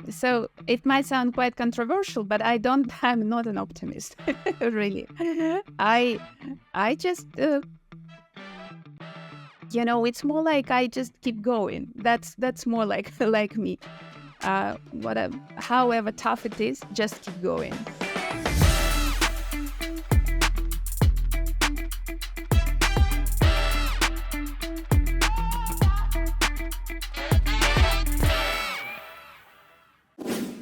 So it might sound quite controversial, but I'm not an optimist, really. I just, it's more like I just keep going. That's more like like me. However tough it is, just keep going.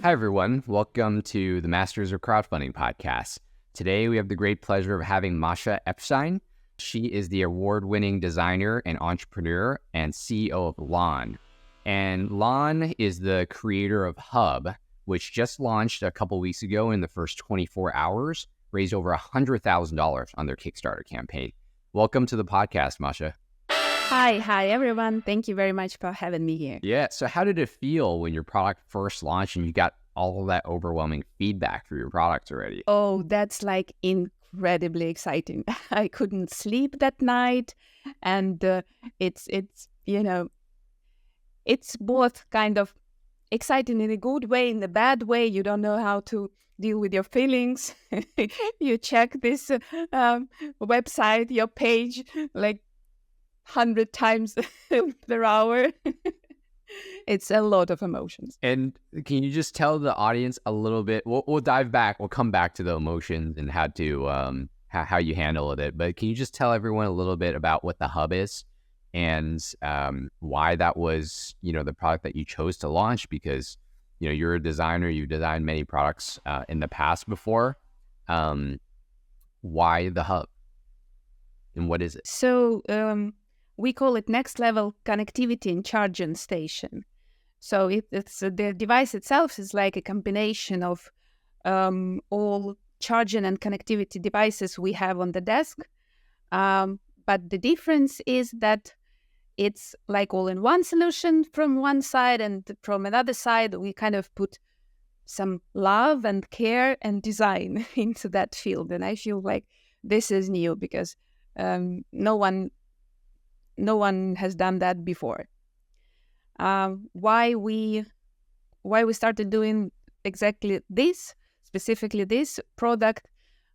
Hi, everyone. Welcome to the Masters of Crowdfunding podcast. Today, we have the great pleasure of having Masha Epshtein. She is the award-winning designer and entrepreneur and CEO of Lawn. And Lawn is the creator of Hub, which just launched a couple weeks ago in the first 24 hours, raised over $100,000 on their Kickstarter campaign. Welcome to the podcast, Masha. Hi, everyone. Thank you very much for having me here. Yeah. So how did it feel when your product first launched and you got all of that overwhelming feedback for your product already? Oh, that's like incredibly exciting. I couldn't sleep that night. And it's both kind of exciting in a good way, in a bad way. You don't know how to deal with your feelings. You check this website, your page, like 100 times per hour. It's a lot of emotions. And can you just tell the audience a little bit? We'll dive back. We'll come back to the emotions and how to how you handle it. But can you just tell everyone a little bit about what the Hub is and why that was the product that you chose to launch? Because you're a designer. You've designed many products in the past before. Why the Hub? And what is it? So we call it next level connectivity and charging station. So it's the device itself is like a combination of all charging and connectivity devices we have on the desk. But the difference is that it's like all-in-one solution from one side, and from another side, we kind of put some love and care and design into that field. And I feel like this is new because no one has done that before. Why we started doing exactly this, specifically this product.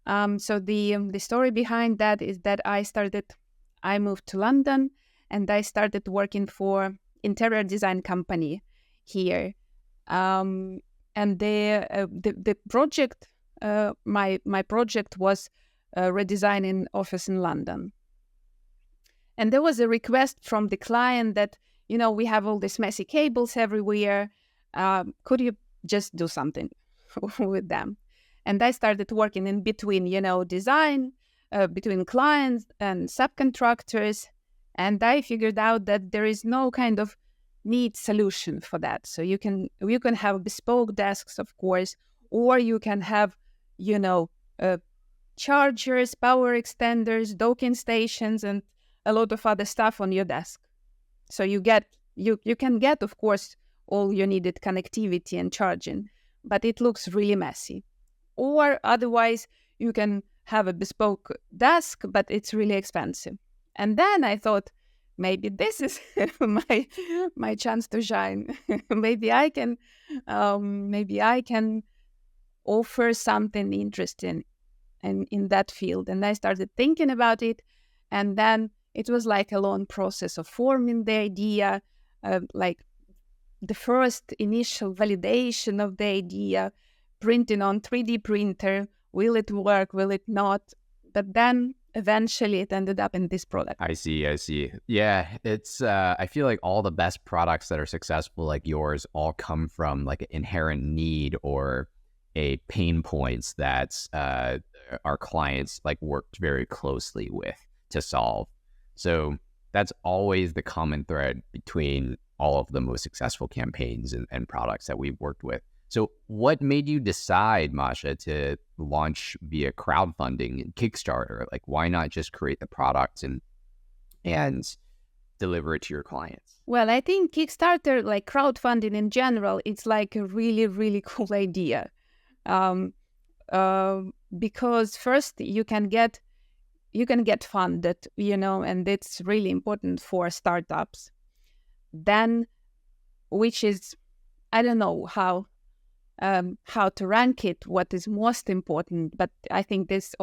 So the story behind that is that I moved to London and I started working for interior design company here. And the project, my project was redesigning office in London. And there was a request from the client that, we have all these messy cables everywhere. Could you just do something with them? And I started working in between, design, between clients and subcontractors. And I figured out that there is no kind of neat solution for that. So you can have bespoke desks, of course, or you can have, chargers, power extenders, docking stations, and a lot of other stuff on your desk. So you can get, of course, all your needed connectivity and charging, but it looks really messy. Or otherwise, you can have a bespoke desk, but it's really expensive. And then I thought, maybe this is my chance to shine. maybe I can offer something interesting in that field. And I started thinking about it, and then it was like a long process of forming the idea, like the first initial validation of the idea, printing on 3D printer. Will it work? Will it not? But then eventually it ended up in this product. I see. Yeah, it's, I feel like all the best products that are successful like yours all come from like an inherent need or a pain points that our clients like worked very closely with to solve. So that's always the common thread between all of the most successful campaigns and products that we've worked with. So what made you decide, Masha, to launch via crowdfunding and Kickstarter? Like, why not just create the product and deliver it to your clients? Well, I think Kickstarter, like crowdfunding in general, it's like a really, really cool idea. Because first you can get funded, and it's really important for startups. Then, which is, I don't know how how to rank it, what is most important. But I think this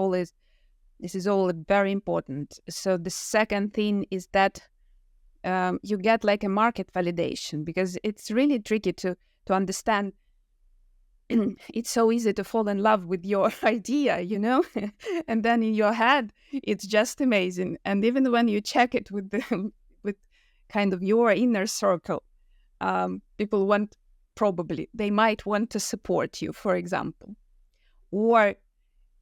is all very important. So the second thing is that you get like a market validation, because it's really tricky to understand. It's so easy to fall in love with your idea, and then in your head, it's just amazing. And even when you check it with with kind of your inner circle, people they might want to support you, for example. Or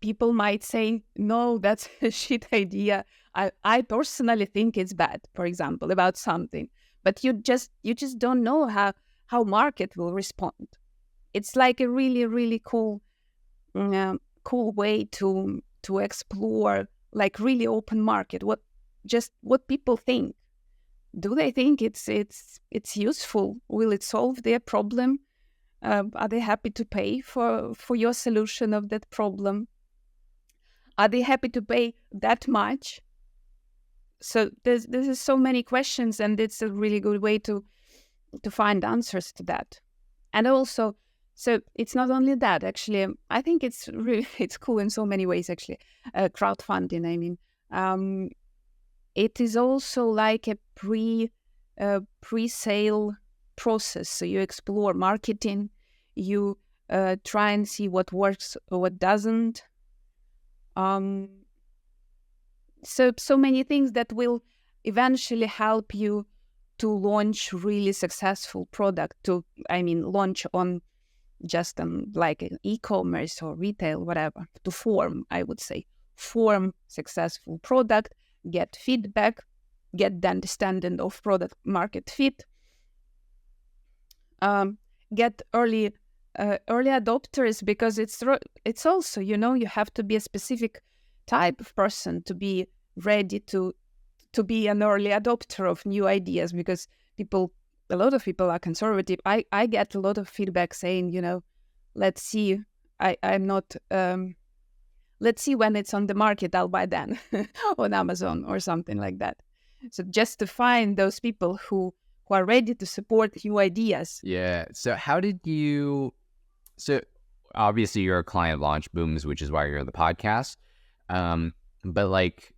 people might say, no, that's a shit idea. I personally think it's bad, for example, about something. But you just don't know how market will respond. It's like a really, really cool way to explore, like really open market. What people think. Do they think it's useful? Will it solve their problem? Are they happy to pay for your solution of that problem? Are they happy to pay that much? So there's so many questions, and it's a really good way to find answers to that. And also, so it's not only that, actually. I think it's cool in so many ways, actually. Crowdfunding, I mean. It is also like a pre-sale process. So you explore marketing, you try and see what works or what doesn't. So many things that will eventually help you to launch really successful product. Launch on just like an e-commerce or retail, whatever. To form successful product. Get feedback, get the understanding of product market fit, get early adopters, because it's also, you have to be a specific type of person to be ready to be an early adopter of new ideas, because a lot of people are conservative. I get a lot of feedback saying, let's see, I'm not... let's see when it's on the market, I'll buy then on Amazon or something like that. So just to find those people who are ready to support new ideas. Yeah. So so obviously you're a client of Launch Booms, which is why you're on the podcast. But like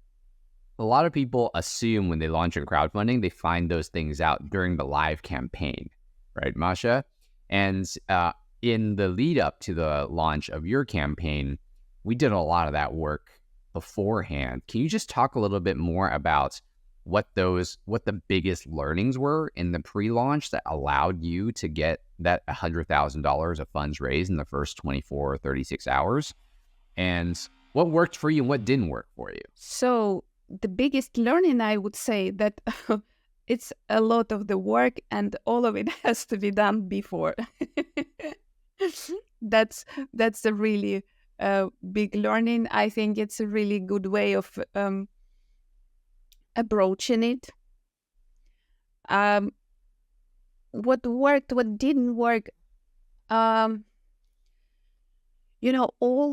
a lot of people assume when they launch in crowdfunding, they find those things out during the live campaign, right, Masha? And in the lead up to the launch of your campaign, we did a lot of that work beforehand. Can you just talk a little bit more about what the biggest learnings were in the pre-launch that allowed you to get that $100,000 of funds raised in the first 24 or 36 hours? And what worked for you and what didn't work for you? So the biggest learning, I would say, that it's a lot of the work and all of it has to be done before. That's a really big learning. I think it's a really good way of approaching it. What worked, what didn't work, all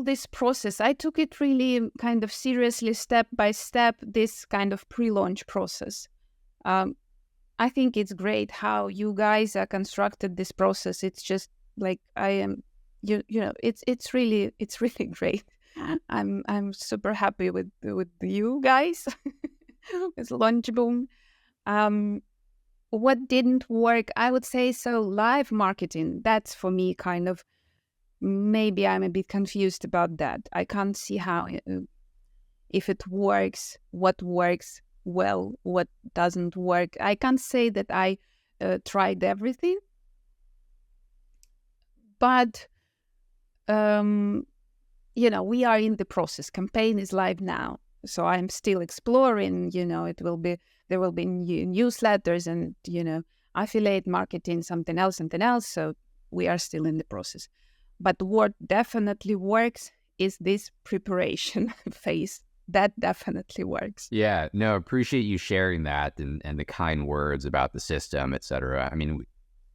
this process, I took it really kind of seriously, step by step, this kind of pre-launch process. I think it's great how you guys are constructed this process. It's just like I am. It's really great. I'm super happy with you guys. It's Launch Boom. What didn't work, I would say, so live marketing. That's for me kind of, maybe I'm a bit confused about that. I can't see how, if it works, what works well, what doesn't work. I can't say that I tried everything, but we are in the process. Campaign is live now, so I'm still exploring. There will be new newsletters and affiliate marketing, something else. So we are still in the process. But what definitely works is this preparation phase. That definitely works. Yeah, no, appreciate you sharing that and the kind words about the system, etc. I mean,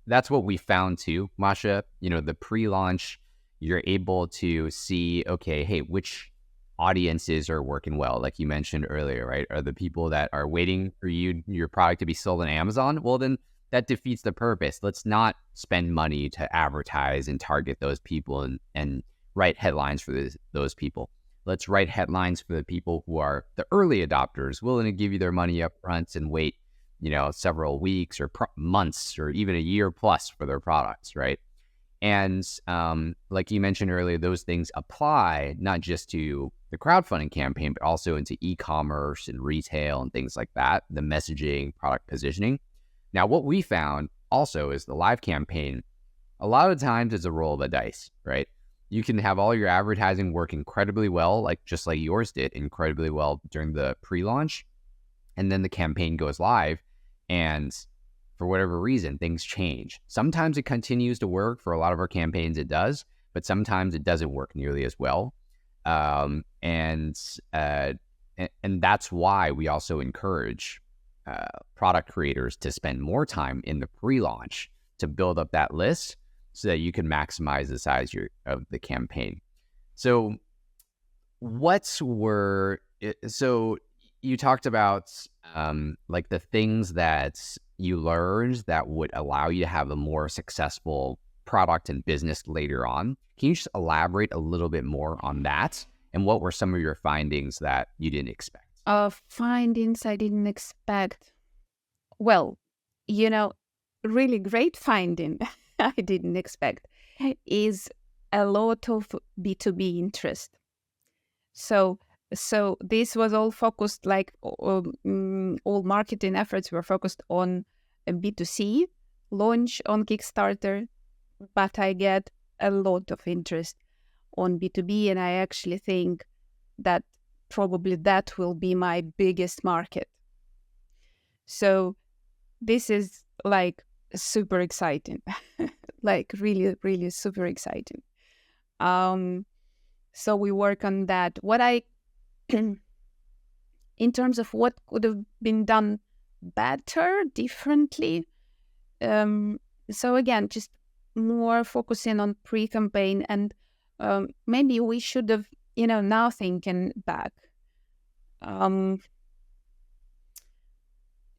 that's what we found too, Masha. The pre-launch, you're able to see, okay, hey, which audiences are working well, like you mentioned earlier, right? Are the people that are waiting for your product to be sold on Amazon? Well, then that defeats the purpose. Let's not spend money to advertise and target those people and write headlines for those people. Let's write headlines for the people who are the early adopters, willing to give you their money up front and wait, several weeks or months or even a year plus for their products, right? And like you mentioned earlier, those things apply not just to the crowdfunding campaign, but also into e-commerce and retail and things like that, the messaging, product positioning. Now, what we found also is the live campaign, a lot of times it's a roll of the dice, right? You can have all your advertising work incredibly well, just like yours did incredibly well during the pre-launch. And then the campaign goes live and for whatever reason, things change. Sometimes it continues to work. For a lot of our campaigns, it does, but sometimes it doesn't work nearly as well. And that's why we also encourage product creators to spend more time in the pre-launch to build up that list so that you can maximize the size of the campaign. So you talked about the things that you learned that would allow you to have a more successful product and business later on. Can you just elaborate a little bit more on that? And what were some of your findings that you didn't expect? Findings I didn't expect. Well, really great finding I didn't expect is a lot of B2B interest. So this was all focused, all marketing efforts were focused on a B2C launch on Kickstarter, but I get a lot of interest on B2B, and I actually think that probably that will be my biggest market. So this is super exciting, really, really super exciting. So we work on that. In terms of what could have been done better, differently. So again, just more focusing on pre-campaign, and maybe we should have, now thinking back,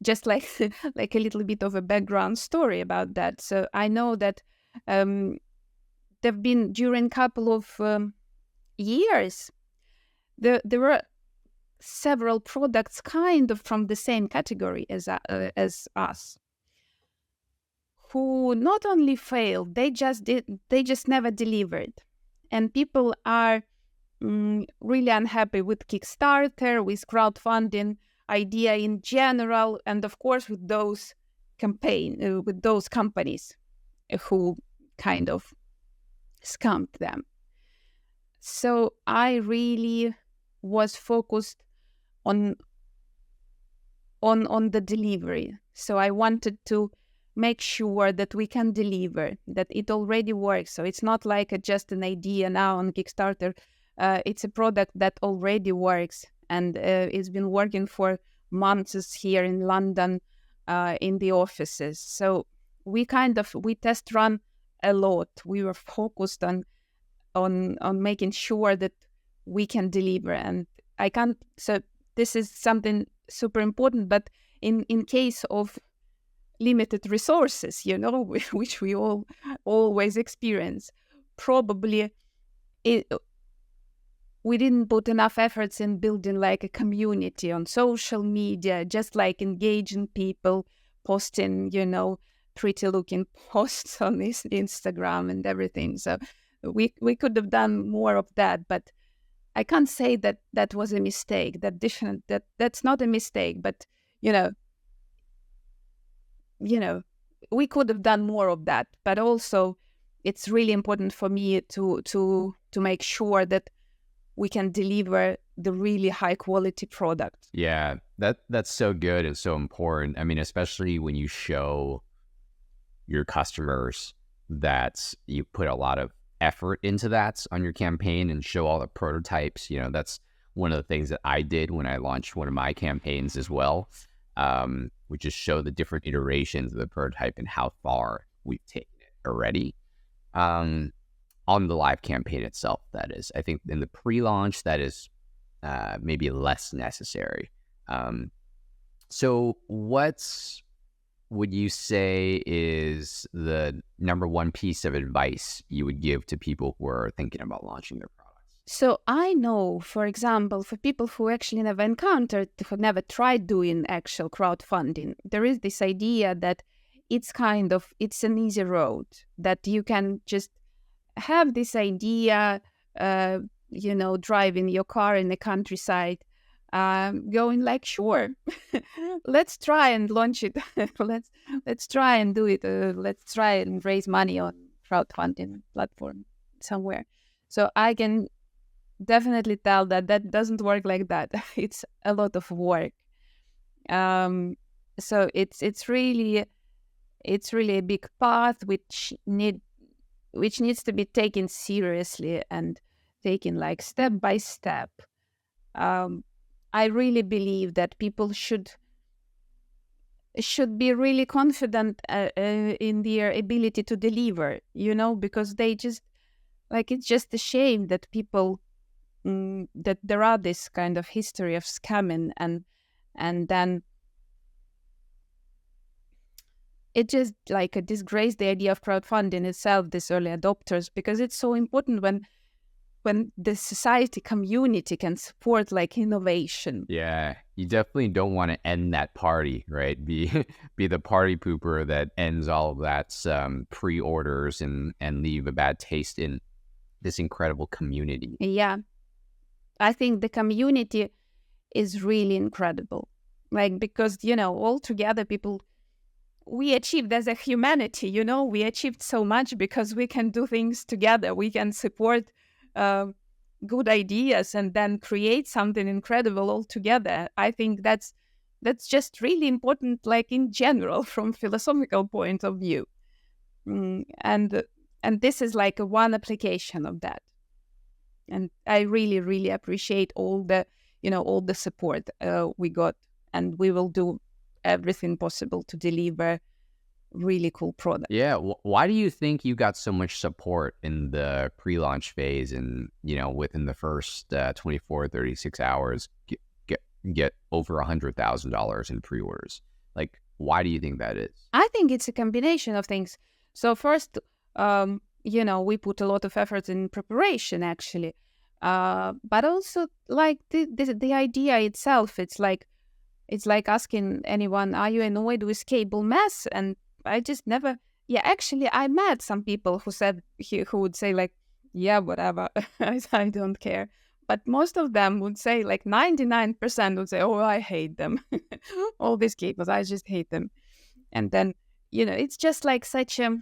just like a little bit of a background story about that. So I know that there've been, during a couple of years, there were several products kind of from the same category as us, who not only failed, they just never delivered. And people are really unhappy with Kickstarter, with crowdfunding idea in general, and of course with those companies who kind of scammed them. So I really was focused on the delivery. So I wanted to make sure that we can deliver, that it already works. So it's not just an idea now on Kickstarter. It's a product that already works, and it's been working for months here in London in the offices. So we test run a lot. We were focused on making sure that we can deliver, and so this is something super important. But in case of limited resources, which we all always experience, probably we didn't put enough efforts in building a community on social media, just engaging people, posting, pretty looking posts on Instagram and everything. So we could have done more of that, but I can't say that was a mistake. That's not a mistake, but we could have done more of that. But also, it's really important for me to make sure that we can deliver the really high quality product. Yeah, that's so good and so important. I mean, especially when you show your customers that you put a lot of effort into that on your campaign and show all the prototypes. That's one of the things that I did when I launched one of my campaigns as well. We just show the different iterations of the prototype and how far we've taken it already. On the live campaign itself, that is. I think in the pre-launch, that is maybe less necessary. So what would you say is the number one piece of advice you would give to people who are thinking about launching their products? So I know, for example, for people who actually never encountered, who never tried doing actual crowdfunding, there is this idea that it's an easy road, that you can just have this idea, driving your car in the countryside, going like, sure, let's try and launch it. let's try and do it. Let's try and raise money on crowdfunding platform somewhere. So I can definitely tell that doesn't work like that. It's a lot of work. So it's really a big path which needs to be taken seriously and taken like step by step. I really believe that people should be really confident in their ability to deliver, because they just it's just a shame that people that there are this kind of history of scamming, and then it just like a disgrace the idea of crowdfunding itself, these early adopters, because it's so important when the society community can support like innovation. Yeah, you definitely don't want to end that party, right? Be the party pooper that ends all of that pre-orders and leave a bad taste in this incredible community. Yeah, I think the community is really incredible, because all together we achieved as a humanity, we achieved so much because we can do things together. We can support good ideas and then create something incredible all together. I think that's just really important, in general, from philosophical point of view. And this is like one application of that. And I really, really appreciate all the support we got, and we will do everything possible to deliver really cool product. Yeah. Why do you think you got so much support in the pre-launch phase and, within the first 24, 36 hours, get over $100,000 in pre-orders? Why do you think that is? I think it's a combination of things. So first, we put a lot of effort in preparation, actually. But also, the idea itself, it's like asking anyone, are you annoyed with cable mess? And I just never... Yeah, actually, I met some people who would say, yeah, whatever, I don't care. But most of them would say, 99% would say, oh, I hate them. All these cables, I just hate them. And then, it's just such a...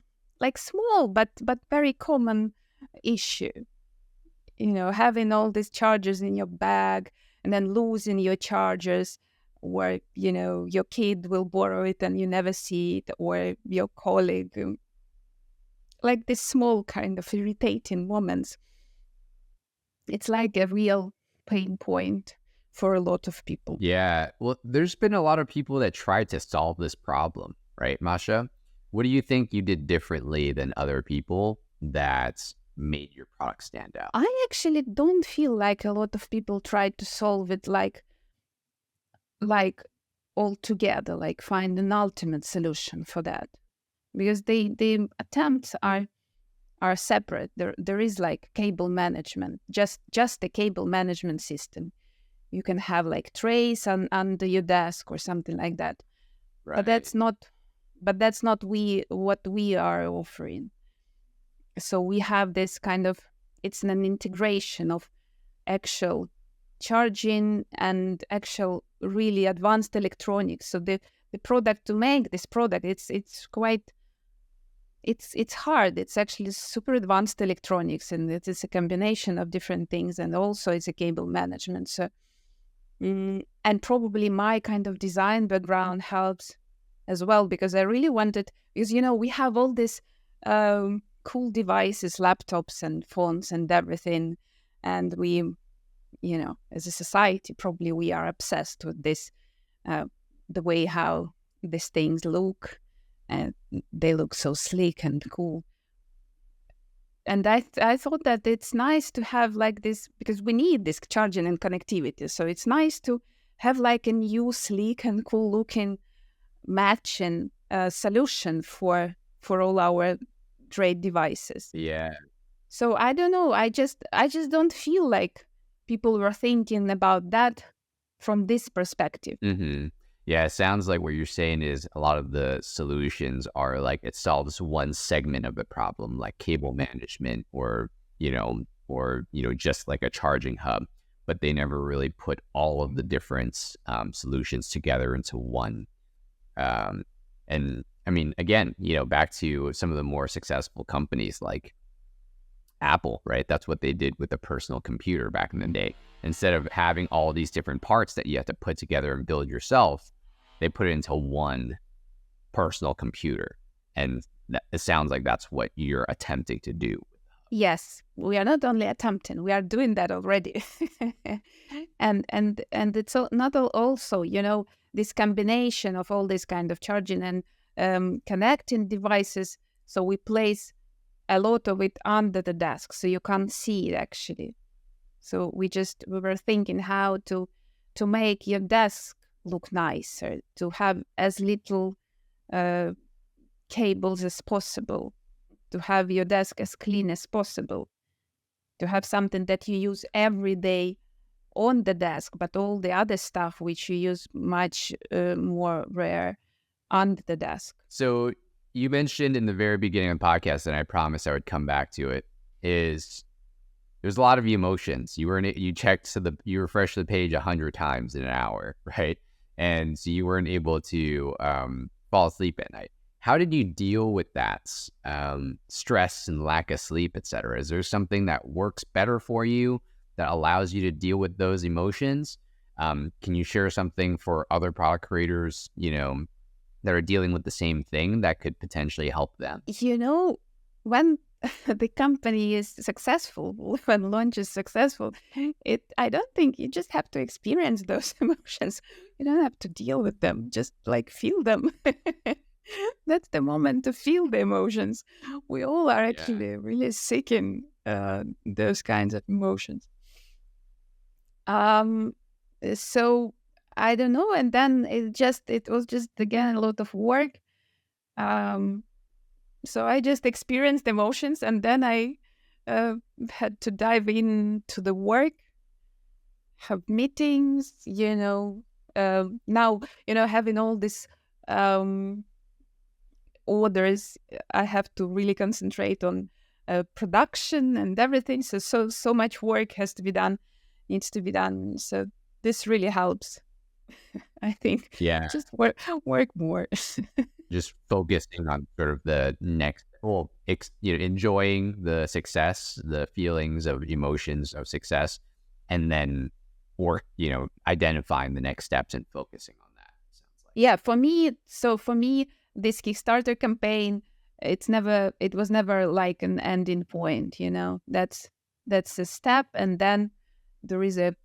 small but very common issue, having all these chargers in your bag and then losing your chargers, or your kid will borrow it and you never see it, or your colleague, this small kind of irritating moments. It's like a real pain point for a lot of people. Yeah, well, there's been a lot of people that tried to solve this problem, right, Masha? What do you think you did differently than other people that made your product stand out? I actually don't feel like a lot of people tried to solve it all together, find an ultimate solution for that, because the attempts are separate. There is cable management, just the cable management system. You can have trays under your desk or something like that. Right. But that's not what we are offering. So we have this kind of, it's an integration of actual charging and actual really advanced electronics. So the product, to make this product, it's hard. It's actually super advanced electronics, and it is a combination of different things, and also it's a cable management. So and probably my kind of design background helps as well, because I really wanted, because we have all these cool devices, laptops and phones and everything, and we, as a society, probably we are obsessed with this, the way how these things look, and they look so sleek and cool. And I thought that it's nice to have this, because we need this charging and connectivity. So it's nice to have a new, sleek and cool looking match, and solution for all our trade devices. Yeah. So I don't know. I just don't feel like people were thinking about that from this perspective. Mm-hmm. Yeah, it sounds like what you're saying is a lot of the solutions are like it solves one segment of the problem, like cable management or just like a charging hub, but they never really put all of the different solutions together into one. And I mean, again, back to some of the more successful companies like Apple, right? That's what they did with the personal computer back in the day. Instead of having all these different parts that you have to put together and build yourself, they put it into one personal computer. And it sounds like that's what you're attempting to do. Yes, we are not only attempting, we are doing that already. and it's not also, this combination of all this kind of charging and connecting devices. So we place a lot of it under the desk, so you can't see it actually. So we were thinking how to make your desk look nicer, to have as little cables as possible, to have your desk as clean as possible, to have something that you use every day on the desk, but all the other stuff which you use much more rare under the desk. So you mentioned in the very beginning of the podcast, and I promised I would come back to it, is there's a lot of emotions. You refreshed the page 100 times in an hour, right? And so you weren't able to fall asleep at night. How did you deal with that stress and lack of sleep, et cetera? Is there something that works better for you that allows you to deal with those emotions? Can you share something for other product creators, that are dealing with the same thing that could potentially help them? When the company is successful, when launch is successful, I don't think you just have to experience those emotions. You don't have to deal with them, just like feel them. That's the moment to feel the emotions. We all are actually really seeking those kinds of emotions. So I don't know. And then it was just again a lot of work. So I just experienced emotions, and then I had to dive into the work, have meetings, now, having all these orders, I have to really concentrate on production and everything. So much work needs to be done. So this really helps. I think. Yeah. Just work more. Just focusing on sort of the next, enjoying the success, the feelings of emotions of success, and then identifying the next steps and focusing on that. Sounds like. Yeah, for me, this Kickstarter campaign, it was never like an ending point. That's a step, and then there is it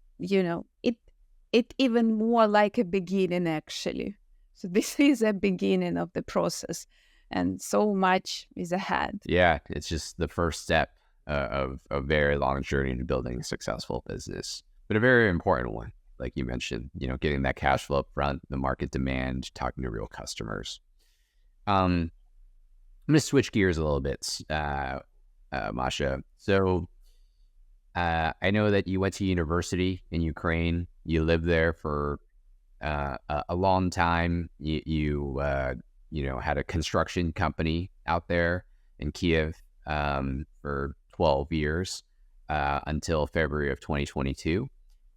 even more like a beginning actually. So this is a beginning of the process, and so much is ahead. Yeah, it's just the first step of a very long journey into building a successful business, but a very important one. Like you mentioned, getting that cash flow up front, the market demand, talking to real customers. I'm going to switch gears a little bit, Masha. So I know that you went to university in Ukraine. You lived there for a long time. You had a construction company out there in Kiev for 12 years until February of 2022.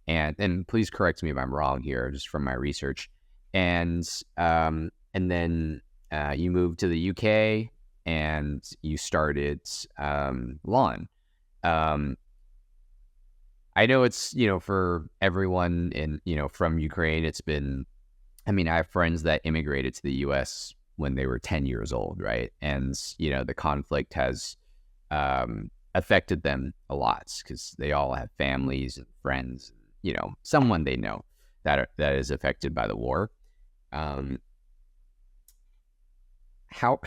And please correct me if I'm wrong here, just from my research. And then you moved to the UK and you started Lawn. I know it's, for everyone from Ukraine, it's been, I have friends that immigrated to the US when they were 10 years old, right? And, the conflict has affected them a lot because they all have families and friends, someone they know that is affected by the war. How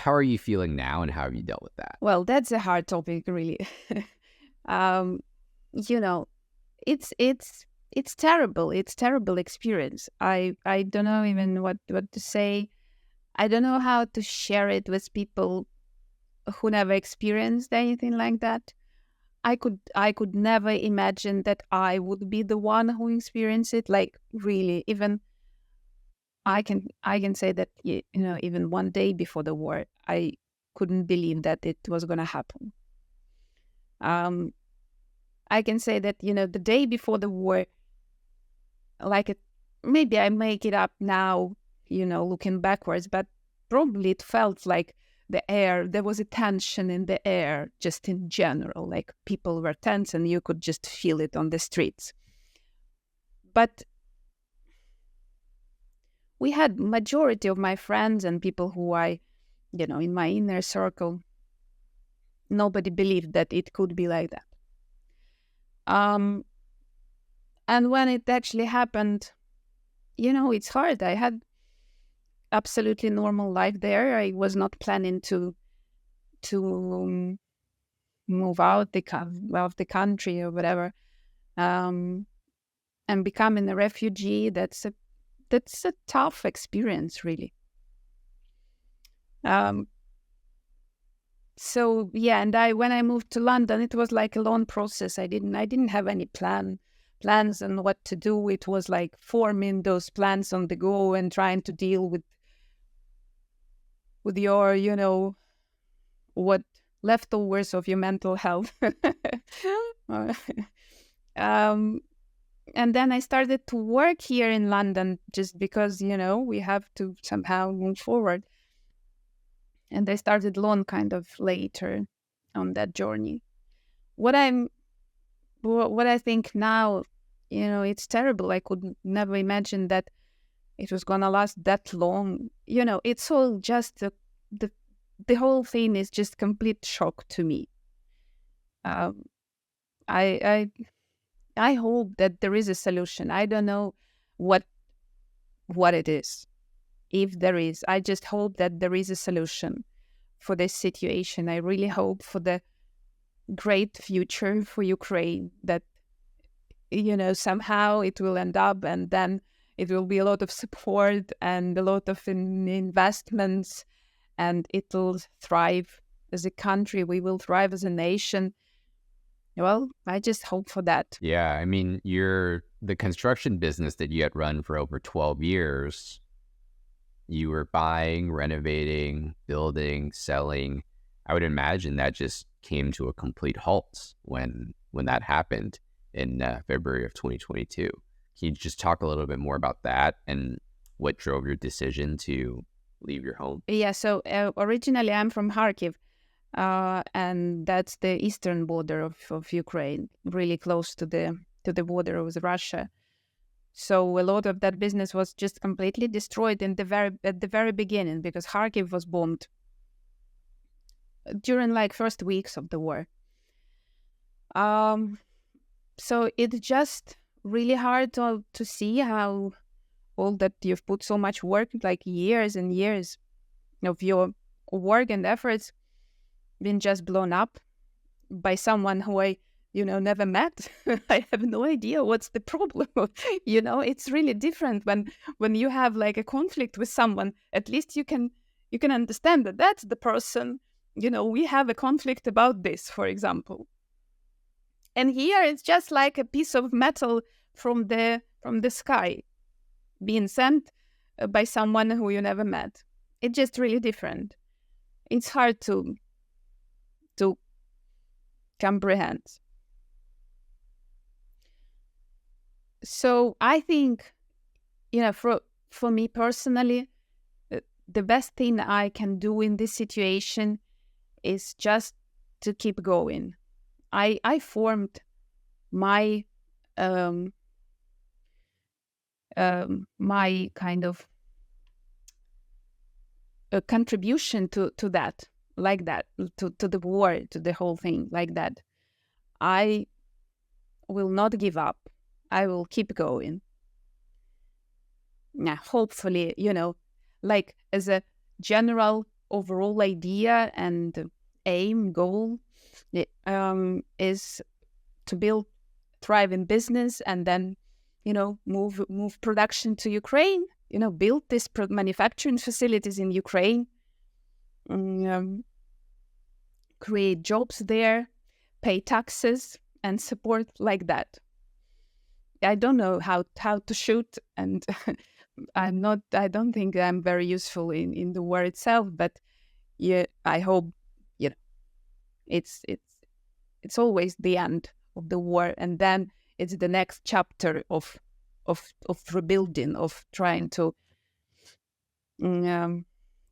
are you feeling now, and how have you dealt with that? Well, that's a hard topic, really. It's terrible. It's terrible experience. I don't know even what to say. I don't know how to share it with people who never experienced anything like that. I could never imagine that I would be the one who experienced it. Like really, even I can say that even one day before the war, I couldn't believe that it was gonna happen. I can say that the day before the war, maybe I make it up now, looking backwards, but probably it felt like there was a tension in the air, just in general, like people were tense and you could just feel it on the streets. But we had majority of my friends and people who in my inner circle, nobody believed that it could be like that. And when it actually happened, it's hard. I had absolutely normal life there. I was not planning to move out of the country or whatever, and becoming a refugee. That's a tough experience, really. So yeah, and when I moved to London, it was like a long process. I didn't have any plans on what to do. It was like forming those plans on the go and trying to deal with your what leftovers of your mental health. And then I started to work here in London just because we have to somehow move forward. And I started long kind of later on that journey. What I think now, it's terrible. I could never imagine that it was gonna last that long. It's all just the whole thing is just complete shock to me. I hope that there is a solution. I don't know what it is. If there is, I just hope that there is a solution for this situation. I really hope for the great future for Ukraine, that somehow it will end up, and then it will be a lot of support and a lot of investments, and it'll thrive as a country. We will thrive as a nation. Well, I just hope for that. Yeah, I mean, the construction business that you had run for over 12 years, you were buying, renovating, building, selling. I would imagine that just came to a complete halt when that happened in February of 2022. Can you just talk a little bit more about that and what drove your decision to leave your home? Yeah, so originally I'm from Kharkiv, and that's the eastern border of Ukraine, really close to the border with Russia. So a lot of that business was just completely destroyed at the very beginning, because Kharkiv was bombed during first weeks of the war. So it's just really hard to see how all that you've put so much work, like years and years of your work and efforts, been just blown up by someone who I never met. I have no idea what's the problem. It's really different when you have a conflict with someone. At least you can understand that that's the person. We have a conflict about this, for example. And here it's just like a piece of metal from the sky being sent by someone who you never met. It's just really different. It's hard to comprehend. So I think, for me personally, the best thing I can do in this situation is just to keep going. I formed my my kind of a contribution to that, like that, to the war, to the whole thing, like that. I will not give up. I will keep going. Yeah, hopefully, as a general overall idea and aim, goal, is to build thriving business and then, move production to Ukraine build these manufacturing facilities in Ukraine, create jobs there, pay taxes, and support like that. I don't know how to shoot, and I don't think I'm very useful in the war itself, but yeah, I hope, it's always the end of the war, and then it's the next chapter of rebuilding, of trying to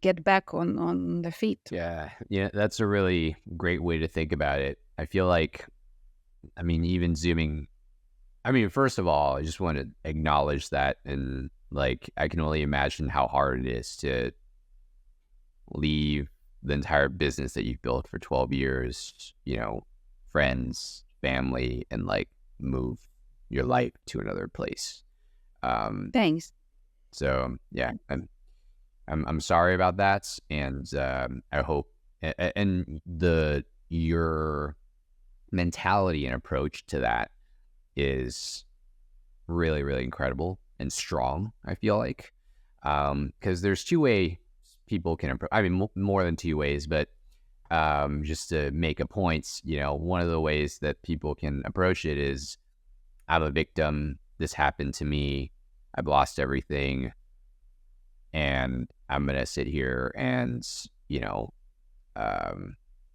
get back on the feet. Yeah, that's a really great way to think about it. I feel like, even zooming, first of all, I just want to acknowledge that, and like, I can only imagine how hard it is to leave the entire business that you've built for 12 years, friends, family, and like move your life to another place. Thanks. So yeah, I'm sorry about that, and I hope, and your mentality and approach to that is really, really incredible and strong, I feel like, because there's two ways people can approach. More than two ways, but just to make a point, one of the ways that people can approach it is, I'm a victim. This happened to me. I've lost everything, and I'm gonna sit here and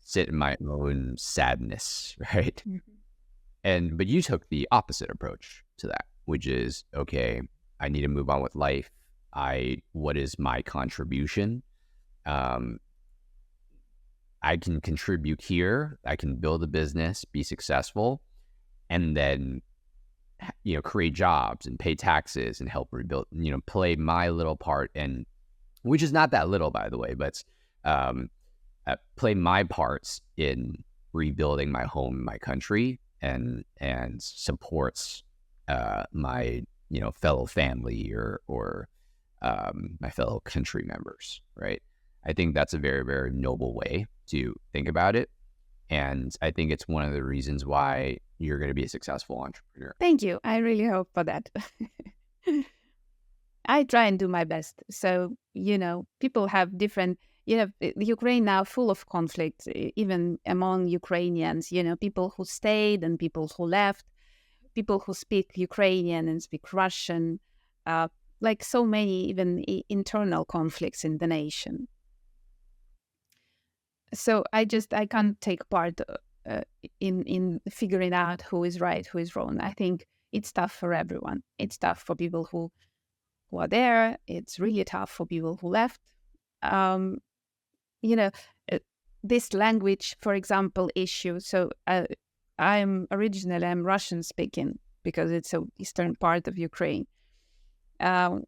sit in my own sadness, right? Mm-hmm. But you took the opposite approach to that, which is, okay, I need to move on with life. What is my contribution? I can contribute here. I can build a business, be successful, and then create jobs and pay taxes and help rebuild. Play my little part, and which is not that little, by the way, but play my parts in rebuilding my home, my country, and supports my fellow family or my fellow country members, right? I think that's a very, very noble way to think about it, and I think it's one of the reasons why you're going to be a successful entrepreneur. Thank you. I really hope for that. I try and do my best. So, people have different, Ukraine now full of conflict, even among Ukrainians, people who stayed and people who left, people who speak Ukrainian and speak Russian, like so many even internal conflicts in the nation. So I can't take part in figuring out who is right, who is wrong. I think it's tough for everyone. It's tough for people who are there. It's really tough for people who left. This language, for example, issue. So I'm Russian speaking because it's an eastern part of Ukraine.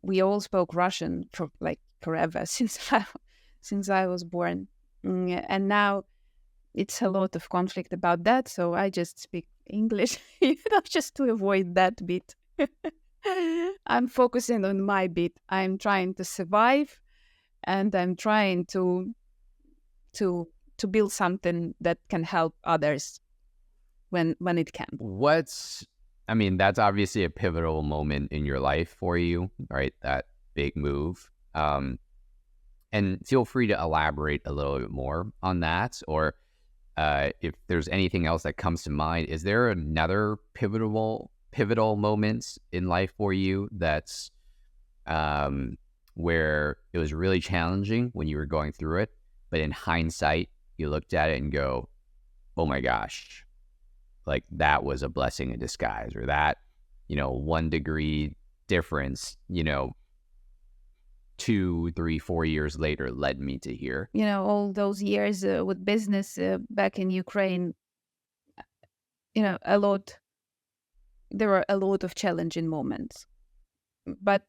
We all spoke Russian for like forever since I was born, and now it's a lot of conflict about that. So I just speak English, just to avoid that bit. I'm focusing on my bit. I'm trying to survive, and I'm trying to build something that can help others when it can. That's obviously a pivotal moment in your life for you, right? That big move. And feel free to elaborate a little bit more on that, or if there's anything else that comes to mind. Is there another pivotal moments in life for you that's where it was really challenging when you were going through it, but in hindsight you looked at it and go, oh my gosh, like that was a blessing in disguise, or that 1 degree difference 2, 3, 4 years later led me to here? All those years with business back in Ukraine, there were a lot of challenging moments, but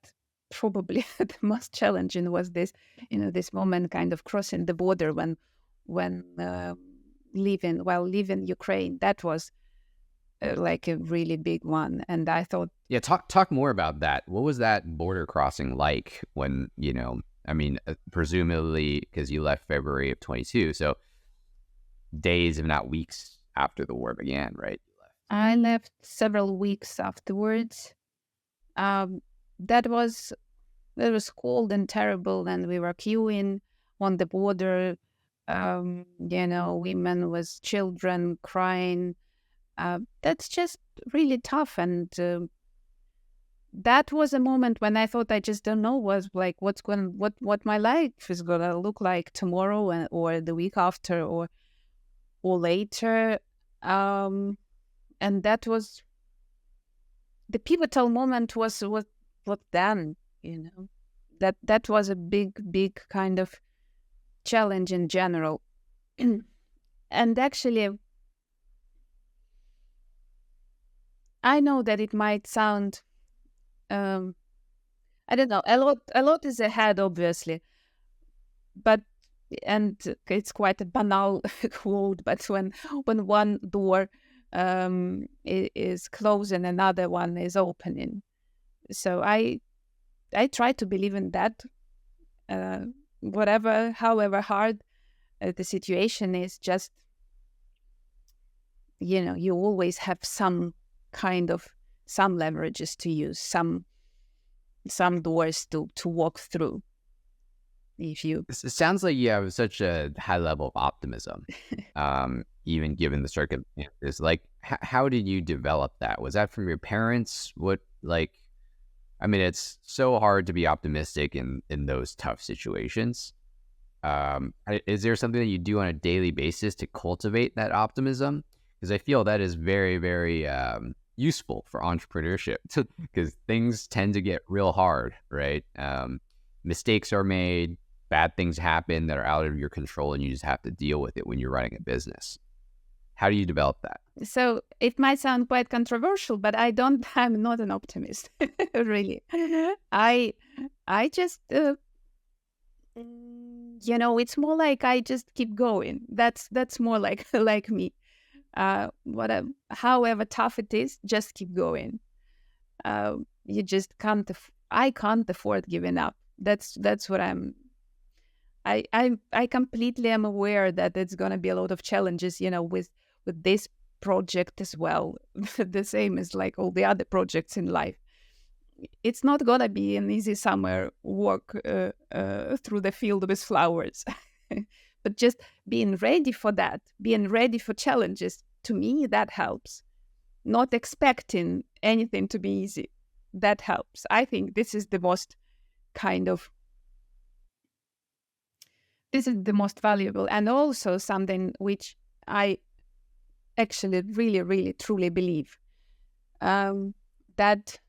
probably the most challenging was this moment kind of crossing the border when leaving Ukraine. That was like a really big one, and I thought, yeah, talk more about that. What was that border crossing like when presumably because you left February of 22, so days if not weeks after the war began, right? I left several weeks afterwards. That was it was cold and terrible, and we were queuing on the border. Women with children crying. That's just really tough. And that was a moment when I thought I just don't know what my life is gonna look like tomorrow or the week after or later. And that was the pivotal moment. Was what then? That was a big kind of challenge in general. And actually, I know that it might sound, I don't know, a lot is ahead, obviously, but and it's quite a banal quote. But when one door is closing, another one is opening. So I try to believe in that. However hard the situation is, just you always have some leverages to use, some doors to walk through. If you It sounds like you have such a high level of optimism, even given the circumstances. Like, how did you develop that? Was that from your parents? I mean, it's so hard to be optimistic in those tough situations. Is there something that you do on a daily basis to cultivate that optimism? Because I feel that is very, very useful for entrepreneurship, because things tend to get real hard, right? Mistakes are made, bad things happen that are out of your control, and you just have to deal with it when you're running a business. How do you develop that? So it might sound quite controversial, but I'm not an optimist, really. I just, it's more like I just keep going. That's more like like me. However tough it is, just keep going. You just can't. I can't afford giving up. That's what I completely am aware that it's gonna be a lot of challenges, with this project as well. The same as like all the other projects in life. It's not gonna be an easy summer walk through the field with flowers. But just being ready for that, being ready for challenges, to me, that helps. Not expecting anything to be easy, that helps. I think this is the most valuable, and also something which I actually really, really, truly believe, that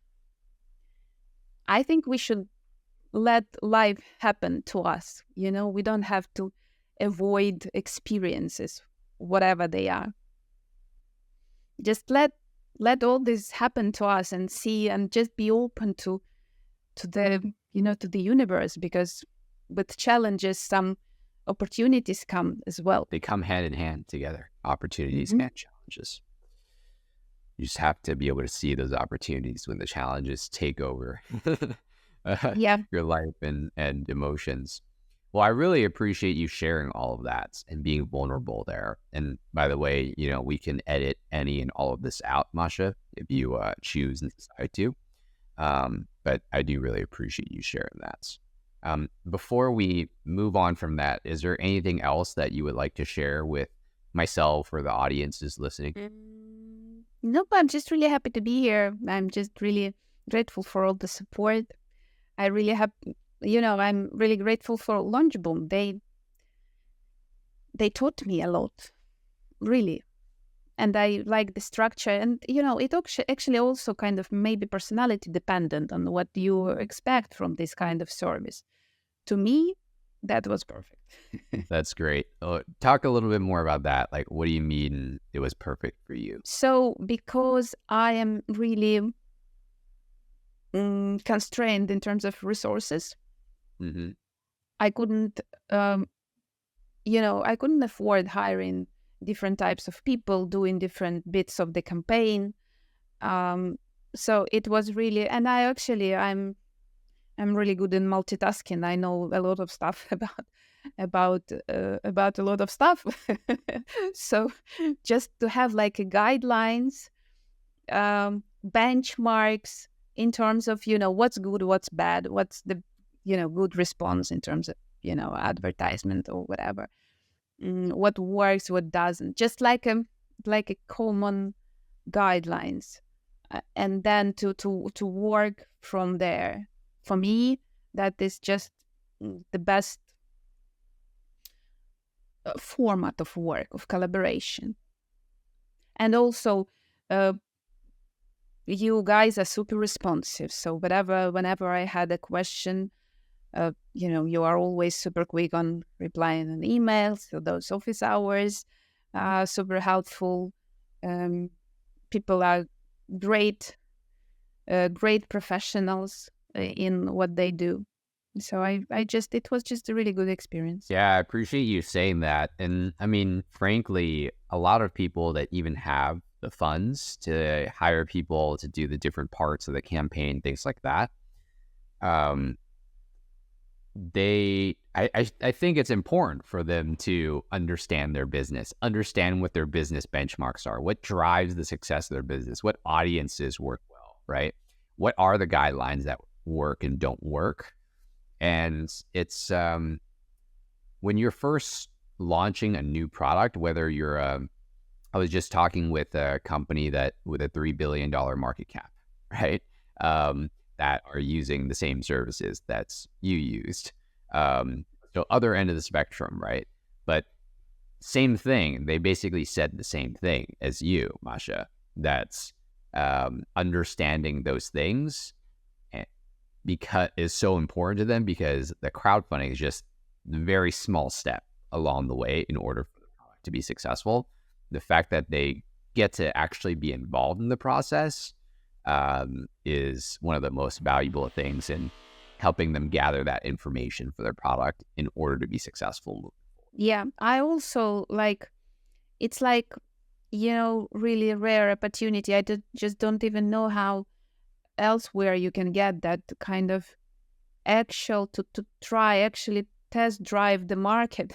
I think we should let life happen to us. We don't have to avoid experiences, whatever they are. Just let all this happen to us and see, and just be open to the to the universe, because with challenges, some opportunities come as well. They come hand in hand together, opportunities and challenges. You just have to be able to see those opportunities when the challenges take over your life and emotions. Well, I really appreciate you sharing all of that and being vulnerable there. And by the way, we can edit any and all of this out, Masha, if you choose and decide to. But I do really appreciate you sharing that. Before we move on from that, is there anything else that you would like to share with myself or the audiences listening? Nope, I'm just really happy to be here. I'm just really grateful for all the support. I really have, I'm really grateful for Launchboom. They taught me a lot, really. And I like the structure. And, it actually also kind of maybe personality dependent on what you expect from this kind of service. To me, that was perfect. That's great. Talk a little bit more about that. Like, what do you mean it was perfect for you? So, because I am really constrained in terms of resources, I couldn't, I couldn't afford hiring different types of people doing different bits of the campaign. So it was really, and I'm really good in multitasking. I know a lot of stuff about a lot of stuff. So just to have like a guidelines, benchmarks in terms of, what's good, what's bad, what's the good response in terms of, advertisement or whatever. What works, what doesn't, just like a common guidelines, and then to work from there. For me, that is just the best format of work, of collaboration. And also, you guys are super responsive. So whenever I had a question, you are always super quick on replying on emails. So those office hours are super helpful. People are great professionals in what they do. So it was just a really good experience. Yeah, I appreciate you saying that. And I mean, frankly, a lot of people that even have the funds to hire people to do the different parts of the campaign, things like that, I think it's important for them to understand their business, understand what their business benchmarks are, what drives the success of their business, what audiences work well, right? What are the guidelines that work and don't work? And it's when you're first launching a new product, whether you're I was just talking with a company with a $3 billion market cap, right? That are using the same services that's you used. So other end of the spectrum, right? But same thing. They basically said the same thing as you, Masha. That's understanding those things because is so important to them, because the crowdfunding is just a very small step along the way in order for the product to be successful. The fact that they get to actually be involved in the process is one of the most valuable things in helping them gather that information for their product in order to be successful. Yeah, I also it's really rare opportunity. I just don't even know how elsewhere you can get that kind of actual to try actually test drive the market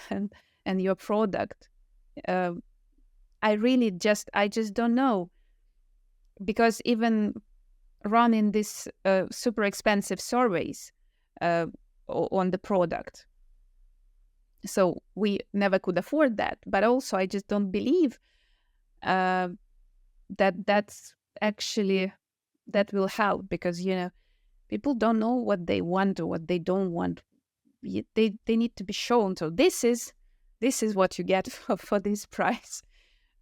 and your product. I just don't know, because even running these super expensive surveys on the product, so we never could afford that. But also, I just don't believe that's actually that will help, because people don't know what they want or what they don't want. They need to be shown. So this is what you get for this price.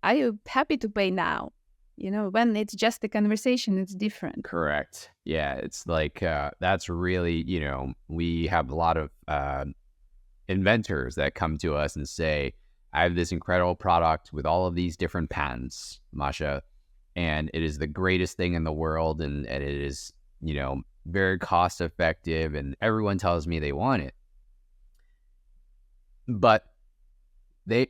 Are you happy to pay now? When it's just a conversation, it's different. Correct. Yeah, it's like that's really, we have a lot of inventors that come to us and say, I have this incredible product with all of these different patents, Masha, and it is the greatest thing in the world, and it is, very cost effective, and everyone tells me they want it. But they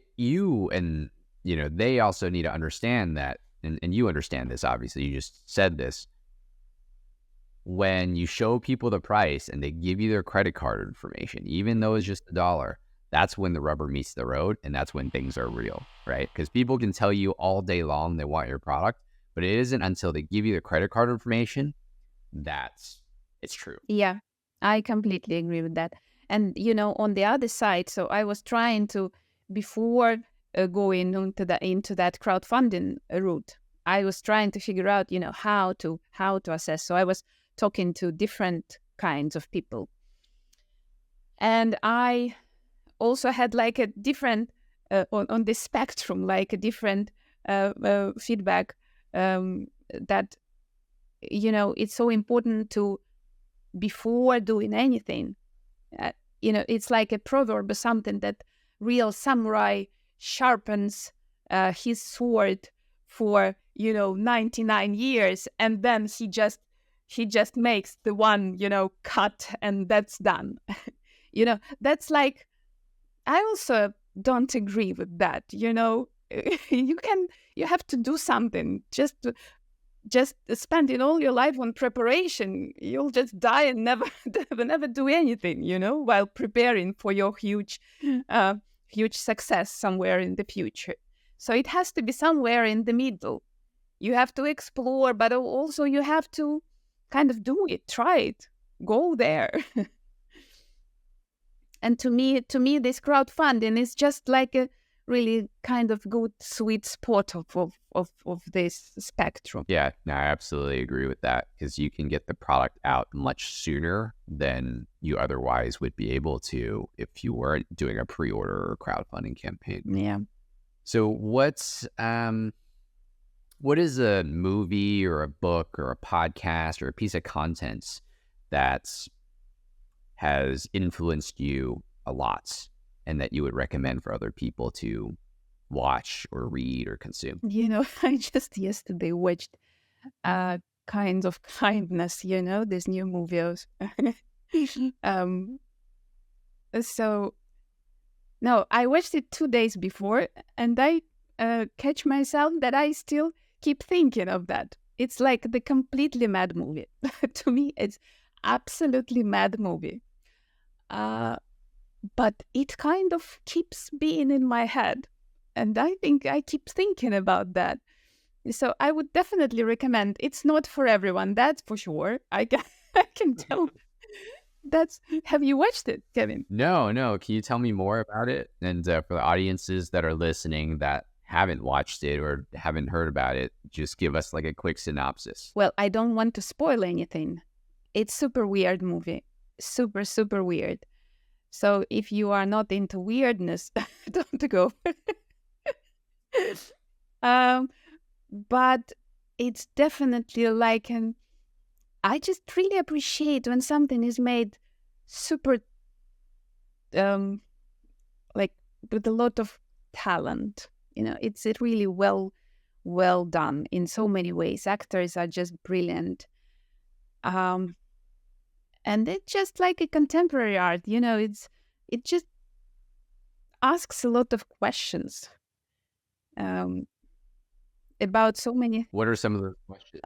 also need to understand that, and you understand this, obviously, you just said this. When you show people the price and they give you their credit card information, even though it's just $1, that's when the rubber meets the road, and that's when things are real, right? Because people can tell you all day long they want your product, but it isn't until they give you the credit card information it's true. Yeah, I completely agree with that. And, on the other side, so I was trying to, before going into that crowdfunding route, I was trying to figure out, how to assess. So I was talking to different kinds of people. And I also had a different, on the spectrum, a different feedback that, it's so important to, before doing anything, it's like a proverb or something, that real samurai sharpens his sword for 99 years, and then he just makes the one cut, and that's done. That's I also don't agree with that. You have to do something. Just spending all your life on preparation, you'll just die and never do anything, while preparing for your huge success somewhere in the future. So it has to be somewhere in the middle. You have to explore, but also you have to kind of do it, try it, go there. And to me, this crowdfunding is just like a really kind of good sweet spot of this spectrum. Yeah, no, I absolutely agree with that, because you can get the product out much sooner than you otherwise would be able to if you weren't doing a pre-order or crowdfunding campaign. Yeah. So what is a movie or a book or a podcast or a piece of content that has influenced you a lot and that you would recommend for other people to watch or read or consume? I just yesterday watched Kinds of Kindness, this new movie. So, no, I watched it 2 days before, and I catch myself that I still keep thinking of that. It's like the completely mad movie. To me, it's absolutely mad movie. But it kind of keeps being in my head. And I think I keep thinking about that. So I would definitely recommend. It's not for everyone, that's for sure. I can tell. Have you watched it, Kevin? No. Can you tell me more about it? And for the audiences that are listening that haven't watched it or haven't heard about it, just give us like a quick synopsis. Well, I don't want to spoil anything. It's super weird movie. Super, super weird. So if you are not into weirdness, don't go. But it's definitely like I just really appreciate when something is made super, like with a lot of talent. It's really well done in so many ways. Actors are just brilliant. And it's just like a contemporary art. It just asks a lot of questions. About so many. What are some of the questions?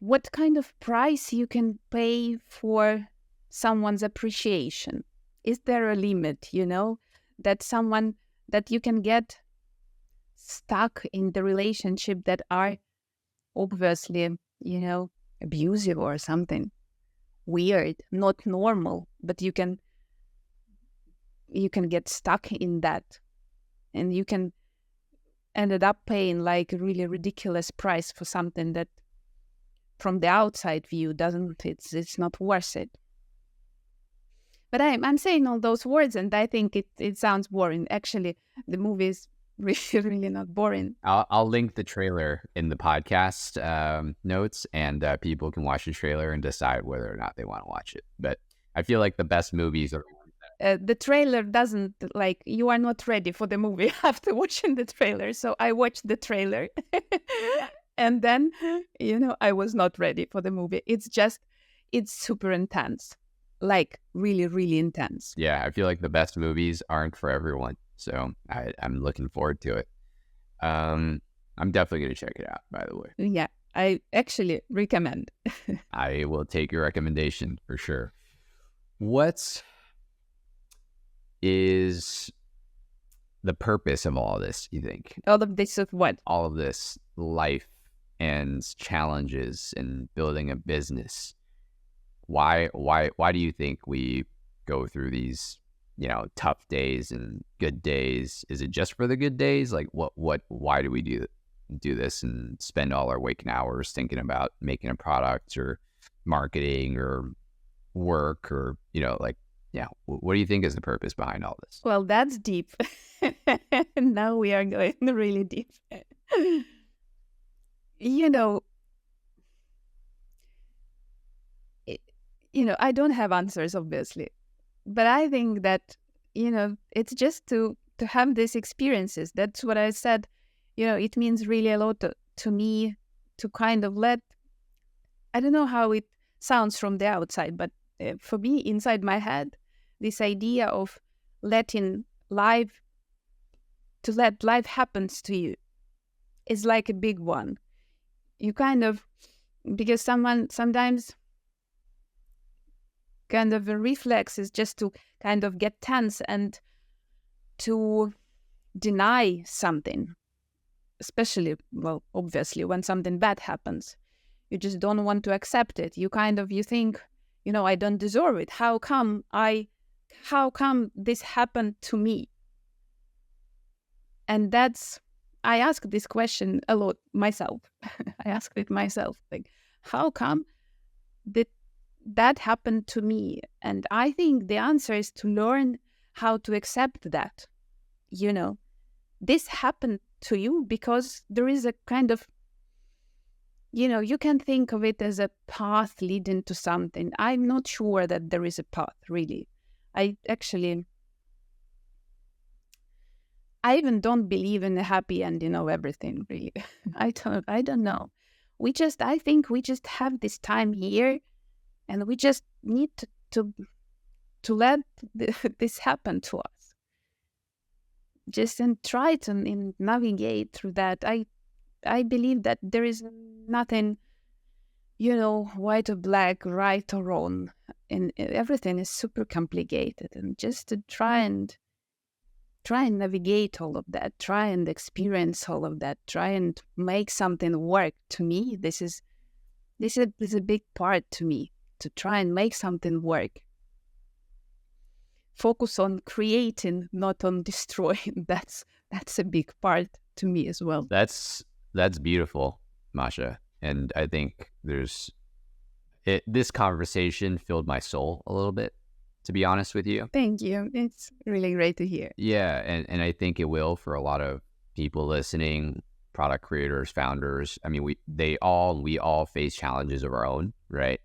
What kind of price you can pay for someone's appreciation? Is there a limit, that you can get stuck in the relationship that are obviously, abusive or something weird, not normal, but you can get stuck in that, and you can ended up paying like a really ridiculous price for something that from the outside view it's not worth it. But I'm saying all those words and I think it sounds boring. Actually, the movie is really, really not boring. I'll link the trailer in the podcast notes, and people can watch the trailer and decide whether or not they want to watch it. But I feel like the best movies are the trailer doesn't, like, you are not ready for the movie after watching the trailer. So I watched the trailer and then, I was not ready for the movie. It's super intense, like really, really intense. Yeah, I feel like the best movies aren't for everyone. So I'm looking forward to it. I'm definitely going to check it out, by the way. Yeah, I actually recommend. I will take your recommendation for sure. What is the purpose of all this, you think? All of this of what? All of this life and challenges and building a business. Why do you think we go through these, tough days and good days? Is it just for the good days? Like why do we do this and spend all our waking hours thinking about making a product or marketing or work or, what do you think is the purpose behind all this? Well, that's deep. Now we are going really deep. I don't have answers, obviously. But I think that, it's just to have these experiences. That's what I said. It means really a lot to me to kind of I don't know how it sounds from the outside, but for me, inside my head, this idea of let life happens to you is like a big one. You kind of, because sometimes kind of a reflex is just to kind of get tense and to deny something, especially, well, obviously when something bad happens. You just don't want to accept it. You think, I don't deserve it. How come I how come this happened to me? And I asked this question a lot myself. I asked it myself, like, how come that happened to me? And I think the answer is to learn how to accept that. This happened to you because there is a kind of, you can think of it as a path leading to something. I'm not sure that there is a path, really. I even don't believe in a happy ending of everything, really. I don't know. I think we just have this time here, and we just need to let this happen to us. Just and try to navigate through that. I believe that there is nothing, white or black, right or wrong, and everything is super complicated. And just to try and navigate all of that, try and experience all of that, try and make something work. To me, this is a big part to me, to try and make something work. Focus on creating, not on destroying. That's a big part to me as well. That's beautiful, Masha. And I think this conversation filled my soul a little bit, to be honest with you. Thank you. It's really great to hear. Yeah, and I think it will for a lot of people listening, product creators, founders. I mean, we all face challenges of our own, right?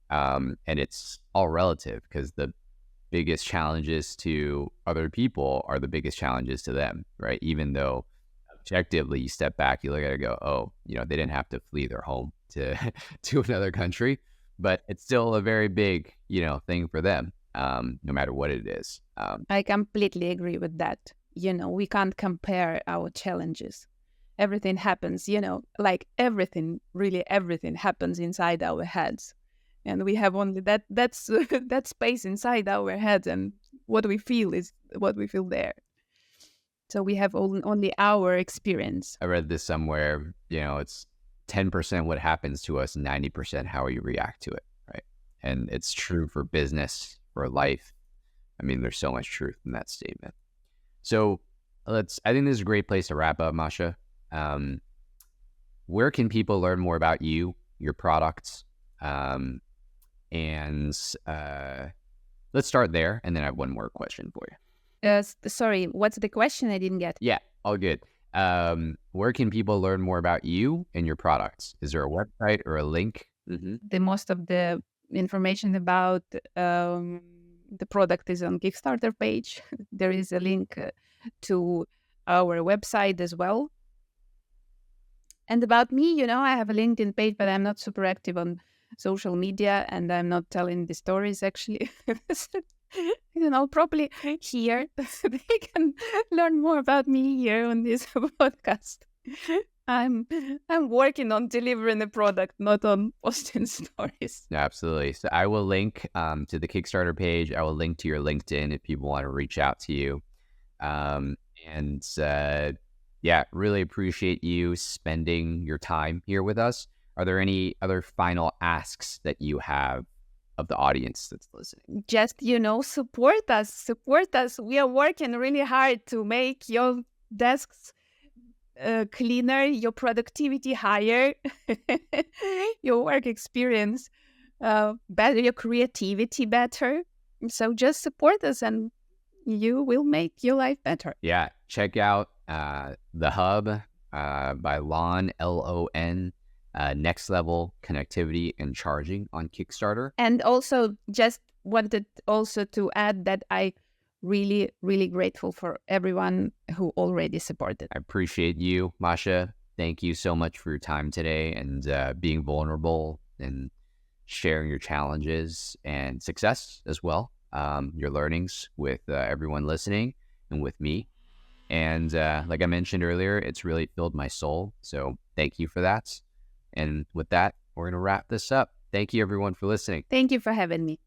And it's all relative, because the biggest challenges to other people are the biggest challenges to them, right? Even though objectively you step back, you look at it and go, oh, they didn't have to flee their home to another country, but it's still a very big, thing for them, no matter what it is. I completely agree with that. We can't compare our challenges. Everything happens, like everything, really everything happens inside our heads. And we have only that space inside our heads, and what we feel is what we feel there. So we have only our experience. I read this somewhere, it's 10% what happens to us, 90% how we react to it, right? And it's true for business, for life. I mean, there's so much truth in that statement. So I think this is a great place to wrap up, Masha. Where can people learn more about you, your products? And let's start there, and then I have one more question for you. Sorry, what's the question? I didn't get. Yeah, all good. Where can people learn more about you and your products? Is there a website or a link? Mm-hmm. The most of the information about the product is on Kickstarter page. There is a link to our website as well. And about me, I have a LinkedIn page, but I'm not super active on social media, and I'm not telling the stories, actually. Probably here. They can learn more about me here on this podcast. I'm working on delivering a product, not on posting stories. Absolutely. So I will link to the Kickstarter page. I will link to your LinkedIn if people want to reach out to you. Yeah, really appreciate you spending your time here with us. Are there any other final asks that you have of the audience that's listening? Just, support us. Support us. We are working really hard to make your desks cleaner, your productivity higher, your work experience better, your creativity better. So just support us, and you will make your life better. Yeah, check out The Hub by Lon, Lon, Next Level Connectivity and Charging on Kickstarter. And also just wanted also to add that I really, really grateful for everyone who already supported. I appreciate you, Masha. Thank you so much for your time today and being vulnerable and sharing your challenges and success as well, your learnings with everyone listening and with me. And like I mentioned earlier, it's really filled my soul. So thank you for that. And with that, we're going to wrap this up. Thank you, everyone, for listening. Thank you for having me.